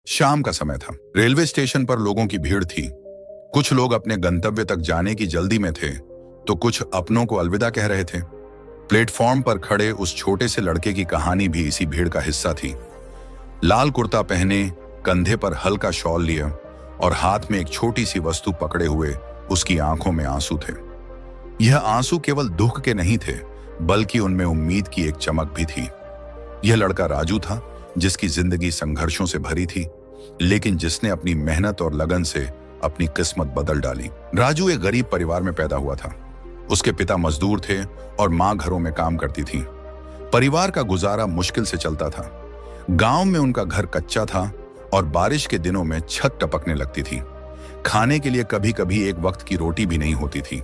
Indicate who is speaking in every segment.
Speaker 1: शाम का समय था। रेलवे स्टेशन पर लोगों की भीड़ थी। कुछ लोग अपने गंतव्य तक जाने की जल्दी में थे, तो कुछ अपनों को अलविदा कह रहे थे। प्लेटफॉर्म पर खड़े उस छोटे से लड़के की कहानी भी इसी भीड़ का हिस्सा थी। लाल कुर्ता पहने, कंधे पर हल्का शॉल लिया और हाथ में एक छोटी सी वस्तु पकड़े हुए उसकी आंखों में आंसू थे। यह आंसू केवल दुख के नहीं थे, बल्कि उनमें उम्मीद की एक चमक भी थी। यह लड़का राजू था, जिसकी जिंदगी संघर्षों से भरी थी, लेकिन जिसने अपनी मेहनत और लगन से अपनी किस्मत बदल डाली। राजू एक गरीब परिवार में पैदा हुआ था। उसके पिता मजदूर थे और मां घरों में काम करती थी। परिवार का गुजारा मुश्किल से चलता था। गांव में उनका घर कच्चा था और बारिश के दिनों में छत टपकने लगती थी। खाने के लिए कभी कभी एक वक्त की रोटी भी नहीं होती थी।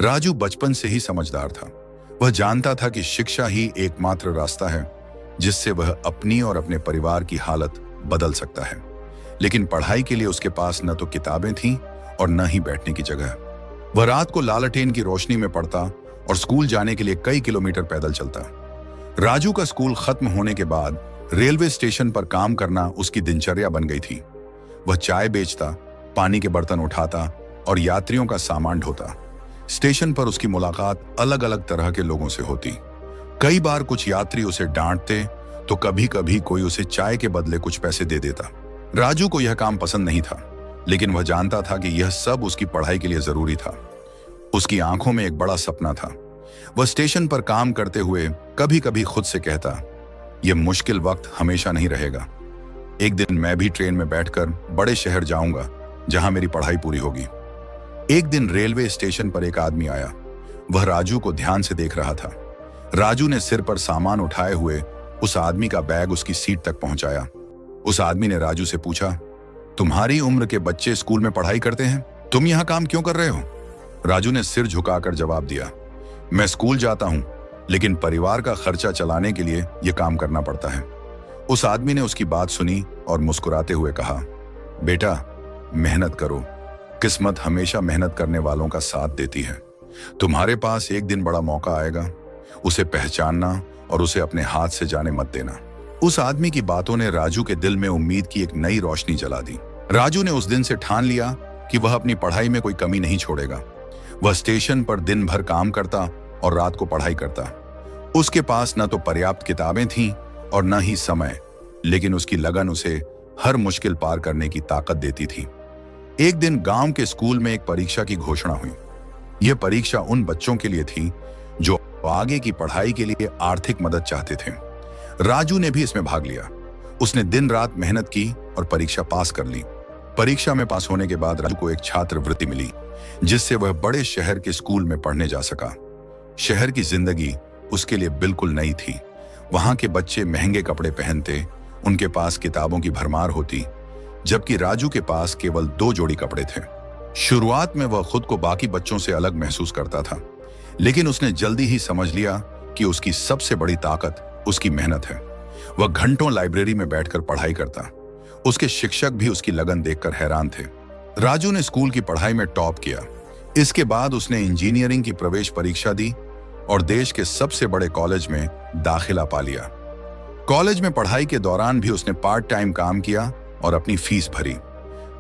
Speaker 1: राजू बचपन से ही समझदार था। वह जानता था कि शिक्षा ही एकमात्र रास्ता है जिससे वह अपनी और अपने परिवार की हालत बदल सकता है। लेकिन पढ़ाई के लिए उसके पास न तो किताबें थीं और न ही बैठने की जगह। वह रात को लालटेन की रोशनी में पढ़ता और स्कूल जाने के लिए कई किलोमीटर पैदल चलता। राजू का स्कूल खत्म होने के बाद रेलवे स्टेशन पर काम करना उसकी दिनचर्या बन गई थी। वह चाय बेचता, पानी के बर्तन उठाता और यात्रियों का सामान ढोता। स्टेशन पर उसकी मुलाकात अलग अलग तरह के लोगों से होती। कई बार कुछ यात्री उसे डांटते, तो कभी कभी कोई उसे चाय के बदले कुछ पैसे दे देता। राजू को यह काम पसंद नहीं था, लेकिन वह जानता था कि यह सब उसकी पढ़ाई के लिए जरूरी था। उसकी आंखों में एक बड़ा सपना था। वह स्टेशन पर काम करते हुए कभी कभी खुद से कहता, यह मुश्किल वक्त हमेशा नहीं रहेगा। एक दिन मैं भी ट्रेन में बैठकर बड़े शहर जाऊंगा जहां मेरी पढ़ाई पूरी होगी। एक दिन रेलवे स्टेशन पर एक आदमी आया। वह राजू को ध्यान से देख रहा था। राजू ने सिर पर सामान उठाए हुए उस आदमी का बैग उसकी सीट तक पहुंचाया। उस आदमी ने राजू से पूछा, तुम्हारी उम्र के बच्चे स्कूल में पढ़ाई करते हैं, तुम यहां काम क्यों कर रहे हो? राजू ने सिर झुकाकर जवाब दिया, मैं स्कूल जाता हूं, लेकिन परिवार का खर्चा चलाने के लिए यह काम करना पड़ता है। उस आदमी ने उसकी बात सुनी और मुस्कुराते हुए कहा, बेटा, मेहनत करो। किस्मत हमेशा मेहनत करने वालों का साथ देती है। तुम्हारे पास एक दिन बड़ा मौका आएगा, उसे पहचानना और उसे अपने हाथ से जाने मत देना। उस आदमी की बातों ने राजू के दिल में उम्मीद की एक नई रोशनी जला दी। राजू ने उस दिन से ठान लिया कि वह अपनी पढ़ाई में कोई कमी नहीं छोड़ेगा। वह स्टेशन पर दिन भर काम करता और रात को पढ़ाई करता। उसके पास न तो पर्याप्त किताबें थीं और न ही समय, लेकिन उसकी लगन उसे हर मुश्किल पार करने की ताकत देती थी। एक दिन गांव के स्कूल में एक परीक्षा की घोषणा हुई। यह परीक्षा उन बच्चों के लिए थी जो आगे की पढ़ाई के लिए आर्थिक मदद चाहते थे। राजू ने भी इसमें भाग लिया। उसने दिन रात मेहनत की और परीक्षा पास कर ली। परीक्षा में पास होने के बाद राजू को एक छात्रवृत्ति मिली, जिससे वह बड़े शहर के स्कूल में पढ़ने जा सका। शहर की जिंदगी उसके लिए बिल्कुल नई थी। वहां के बच्चे महंगे कपड़े पहनते, उनके पास किताबों की भरमार होती, जबकि राजू के पास केवल 2 जोड़ी कपड़े थे। शुरुआत में वह खुद को बाकी बच्चों से अलग महसूस करता था, लेकिन उसने जल्दी ही समझ लिया कि उसकी सबसे बड़ी ताकत उसकी मेहनत है। वह घंटों लाइब्रेरी में बैठकर पढ़ाई करता। उसके शिक्षक भी उसकी लगन देखकर हैरान थे। राजू ने स्कूल की पढ़ाई में टॉप किया। इसके बाद उसने इंजीनियरिंग की प्रवेश परीक्षा दी और देश के सबसे बड़े कॉलेज में दाखिला पा लिया। कॉलेज में पढ़ाई के दौरान भी उसने पार्ट टाइम काम किया और अपनी फीस भरी।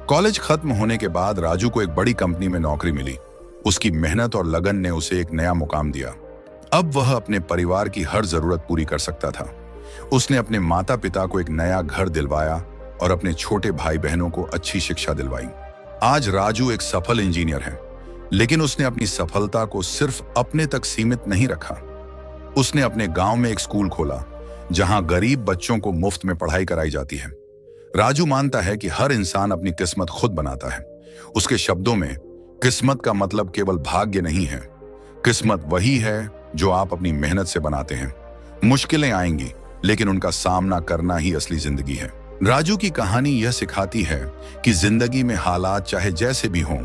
Speaker 1: कॉलेज खत्म होने के बाद राजू को एक बड़ी कंपनी में नौकरी मिली। उसकी मेहनत और लगन ने उसे एक नया मुकाम दिया। अब वह अपने परिवार की हर जरूरत पूरी कर सकता था। उसने अपने माता पिता को एक नया घर दिलवाया और अपने छोटे भाई बहनों को अच्छी शिक्षा दिलवाई। आज राजू एक सफल इंजीनियर है, लेकिन उसने अपनी सफलता को सिर्फ अपने तक सीमित नहीं रखा। उसने अपने गांव में एक स्कूल खोला, जहां गरीब बच्चों को मुफ्त में पढ़ाई कराई जाती है। राजू मानता है कि हर इंसान अपनी किस्मत खुद बनाता है। उसके शब्दों में, किस्मत का मतलब केवल भाग्य नहीं है। किस्मत वही है जो आप अपनी मेहनत से बनाते हैं। मुश्किलें आएंगी, लेकिन उनका सामना करना ही असली जिंदगी है। राजू की कहानी यह सिखाती है कि जिंदगी में हालात चाहे जैसे भी हों,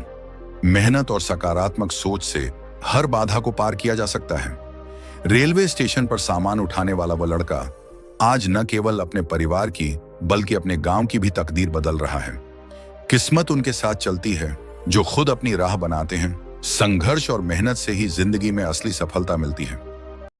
Speaker 1: मेहनत और सकारात्मक सोच से हर बाधा को पार किया जा सकता है। रेलवे स्टेशन पर सामान उठाने वाला वह लड़का आज न केवल अपने परिवार की, बल्कि अपने गांव की भी तकदीर बदल रहा है। किस्मत उनके साथ चलती है जो खुद अपनी राह बनाते हैं। संघर्ष और मेहनत से ही जिंदगी में असली सफलता मिलती है।